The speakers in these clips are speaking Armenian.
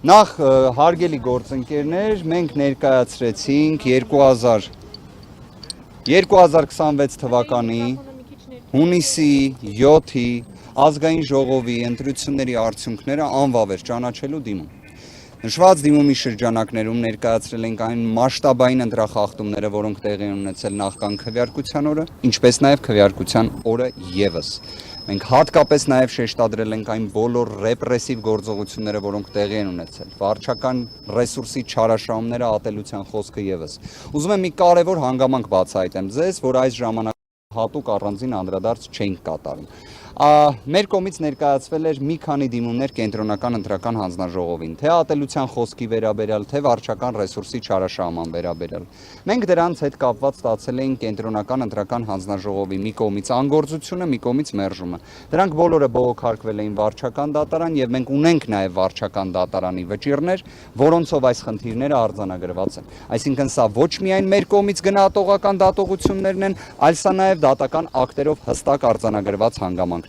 Նախ հարգելի գործընկերներ, մենք ներկայացրեցինք 2026 թվականի հունիսի 7-ի ազգային ժողովի ընտրությունների արդյունքները անվավեր ճանաչելու դիմում։ Նշված դիմումի շրջանակներում ներկայացրել ենք այն մասշտաբային ընտրախախտումները, որոնք տեղի են ունեցել նախքան քվեարկության օրը, ինչպես նաև քվեարկության օրը ևս։ Մենք հատկապես նաև շեշտադրել ենք այն բոլոր ռեպրեսիվ գործողությունները, որոնք տեղի են ունեցել, վարչական ռեսուրսի չարաշահումները, ատելության խոսքը ևս։ Ուզում եմ մի կարևոր հանգամանք բացահայտեմ ձեզ, որ այս ժամանակ հատուկ առանձին անդրադարձ չենք կատարում։ Մեր կողմից ներկայացվել էր մի քանի դիմումներ կենտրոնական ընտրական հանձնաժողովին, թե ատելության խոսքի վերաբերյալ, թե վարչական ռեսուրսի չարաշահման վերաբերյալ։ Մենք դրանց հետ կապված ստացել էինք կենտրոնական ընտրական հանձնաժողովի մի կողմից անգործությունը, մի կողմից մերժումը։ Դրանք բոլորը բողոքարկվել էին վարչական դատարան եւ մենք ունենք նաեւ վարչական դատարանի վճիռներ, որոնցով այս խնդիրները արձանագրված են։ Այսինքն սա ոչ միայն մեր կողմից գնահատողական դատողություններն են, այլ սա նաեւ դատական ակտերով հստակ արձանագրված հանգամանք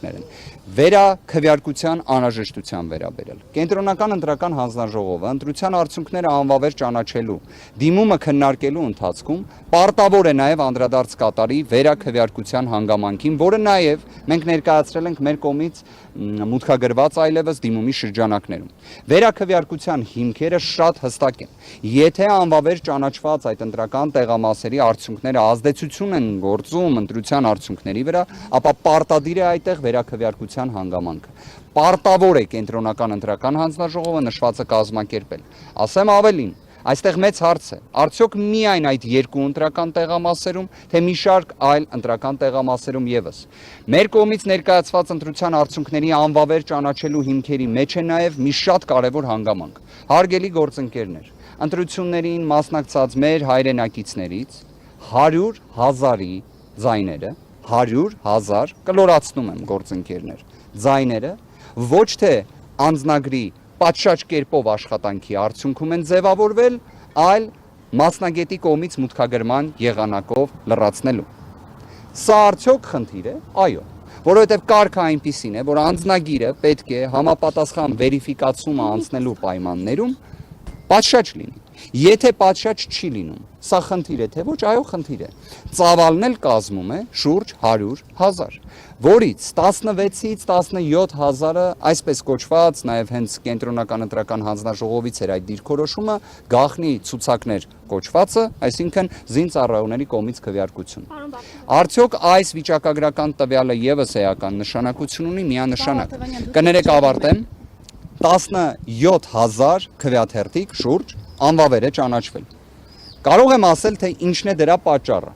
Վերաքվեարկության անհրաժեշտության վերաբերյալ։ Կենտրոնական ընտրական հանձնաժողովը ընտրության արդյունքները անվավեր ճանաչելու դիմումը քննարկելու ընթացքում պարտավոր է նաև անդրադարձ կատարի վերաքվեարկության հանգամանքին, որը նաև մենք ներկայացրել ենք մեր կողմից մուտքագրված այլևս դիմումի շրջանակներում։ Վերաքվեարկության հիմքերը շատ հստակ են։ Եթե անվավեր ճանաչված այդ ընտրական տեղամասերի արդյունքները ազդեցություն են գործում ընտրության արդյունքների վրա, ապա պարտադիր է այդտեղ վերաքվեարկության հանգամանքը։ Պարտավոր է կենտրոնական ընտրական հանձնաժողովը նշվածը կազմակերպել։ Ասեմ ավելին, այստեղ մեծ հարց է, արդյոք միայն այդ երկու ընտրական տեղամասերում, թե մի շարք այլ ընտրական տեղամասերում ևս։ Մեր կողմից ներկայացված ընտրության արդյունքների անվավեր ճանաչելու հիմքերի մեջ է նաև մի շատ կարևոր հանգամանք։ Հարգելի գործընկերներ, ընտրություններին մասնակցած մեր հայրենակիցներից 100,000-ի ձայները 100,000 կլորացնում եմ գործընկերներ, ձայները ոչ թե անձնագրի պատշաճ կերպով աշխատանքի արդյունքում են ձևավորվել, այլ մասնագետի կողմից մուտքագրման եղանակով լրացնելու։ Սա արդյոք խնդիր է։ Այո, որովհետև կարգը այնպիսին է, որ անձնագիրը պետք է համապատասխան վերիֆիկացումը անցնելու պայմաններում պատշաճ լինի։ Եթե պատշաճ չի լինում, սա խնդիր է, թե ոչ, այո, խնդիր է։ Ծավալն էլ կազմում է շուրջ 100,000, որից 16-ից 17,000-ը այսպես կոչված, նաև հենց կենտրոնական ընտրական հանձնաժողովից էր այդ դիրքորոշումը, գաղտնի ցուցակներ կոչվածը, այսինքն զինծառայողների կողմից քվեարկություն։ Արդյոք այս վիճակագրական տվյալը ևս էական նշանակություն ունի, միանշանակ։ Կներեք ավարտեմ, 17,000 քվեաթերթիկ շուրջ անվավեր է ճանաչվել։ Կարող եմ ասել, թե ինչն է դրա պատճառը։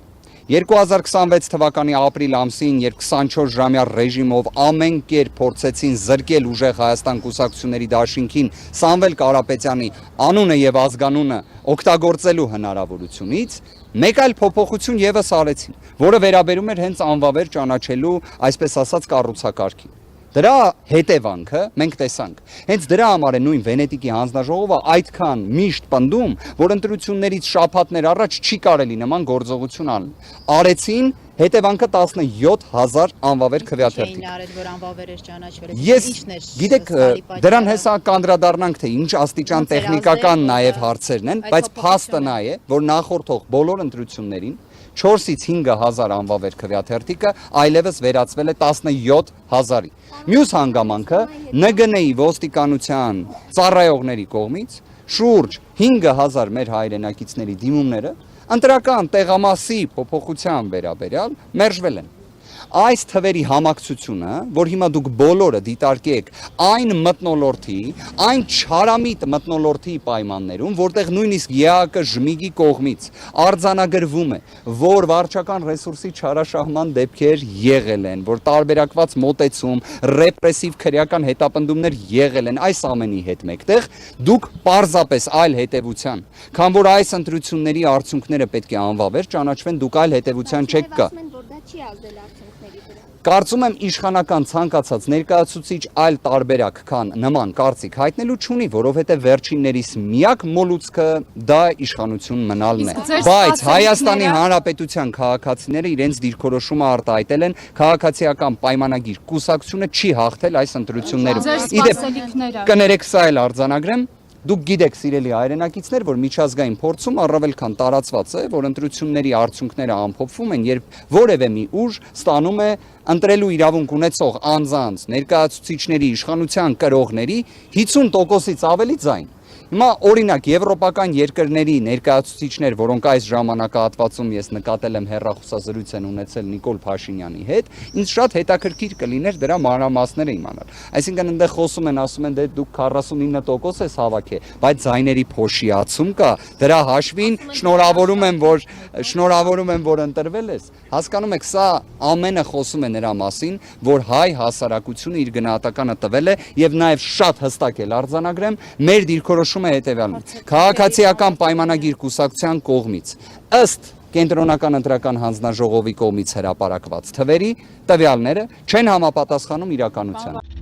2026 թվականի ապրիլ ամսին, երբ 24-ժամյա ռեժիմով ամեն կերպ փորձեցին զրկել ուժեղ Հայաստան կուսակցությունների դաշինքին Սամվել Կարապետյանի անունը եւ ազգանունը օգտագործելու հնարավորությունից, մեկ այլ փոփոխություն ևս արեցին, որը վերաբերում էր հենց անվավեր ճանաչելու, այսպես ասած, կառուցակարգին։ Դրա հետևանքը մենք տեսանք։ Հենց դրա համար է նույն Վենետիկի հանձնաժողովը այդքան միշտ պնդում, որ ընտրություններից շաբաթներ առաջ չի կարելի նման գործողություն անել։ Արեցին, հետևանքը 17,000 անվավեր քվեաթերթիկ։ Ես գիտեք, դրան հեսա կանդրադառնանք, թե ինչ աստիճան տեխնիկական նաև հարցերն են, բայց փաստը նա է, որ նախորդող բոլոր ընտրություններին 4-ից 5,000 անվավեր քվեաթերթիկը այլևս վերածվել է 17,000-ի։ Մյուս հանգամանքը ՆԳՆ-ի ոստիկանության ծառայողների կողմից շուրջ 5,000 մեր հայրենակիցների դիմումները ընտրական տեղամասի փոփոխության վերաբերյալ մերժվել են։ Այս թվերի համակցությունը, որ հիմա դուք բոլորը դիտարկեք այն մթնոլորտի, այն չարամիտ մթնոլորտի պայմաններում, որտեղ նույնիսկ ԵԱԿ ժմիգի կողմից արձանագրվում է, որ վարչական ռեսուրսի չարաշահման դեպքեր եղել են, որ տարբերակված մոտեցում, ռեպրեսիվ քրեական հետապնդումներ եղել են, այս ամենի հետ մեկտեղ դուք պարզապես այլ հետևության, քան որ այս ընտրությունների արդյունքները պետք է անվավեր ճանաչվեն, դուք այլ հետևության չեք կա։ Կարծում եմ իշխանական ցանկացած ներկայացուցիչ այլ տարբերակ քան նման կարծիք հայտնելու չունի, որովհետև վերջիններիս միակ մոլուցքը դա իշխանություն մնալն է։ Բայց Հայաստանի Հանրապետության քաղաքացիները իրենց դիրքորոշումը արտահայտել են, քաղաքացիական պայմանագիր կուսակցությունը չի հաղթել այս ընտրություններում։ Իդեպ կներեք սա էլ արձանագրեմ, Դուք գիտեք, սիրելի հայրենակիցներ, որ միջազգային փորձում առավել քան տարածված է, որ ընտրությունների արդյունքները ամփոփվում են, երբ որևէ մի ուժ ստանում է ընտրելու իրավունք ունեցող անձանց, ներկայացուցիչների, իշխանության կրողների 50%-ից ավելի ձայն։ Հիմա օրինակ եվրոպական երկրների ներկայացուցիչներ, որոնք այս ժամանակահատվածում ես նկատել եմ հեռախոսազրույց են ունեցել Նիկոլ Փաշինյանի հետ, ինձ շատ հետաքրքիր կլիներ դրա մանրամասները իմանալ։ Այսինքն այնտեղ խոսում են, ասում են, դե դուք 49% ես հավաքել, բայց ձայների փոշիացում կա, դրա հաշվին շնորհավորում եմ, որ ընտրվել ես։ Հասկանում եք, սա ամենը խոսում է նրա մասին, որ հայ հասարակությունը իր գնահատականը տվել է եւ նաեւ շատ հստակ էլ արձանագրեմ, մեր դիրքորոշումը է հետեւյալն։ Քաղաքացիական պայմանագիր կուսակցության կողմից ըստ Կենտրոնական ընտրական հանձնաժողովի կողմից հրապարակված թվերի տվյալները չեն համապատասխանում իրականությանը։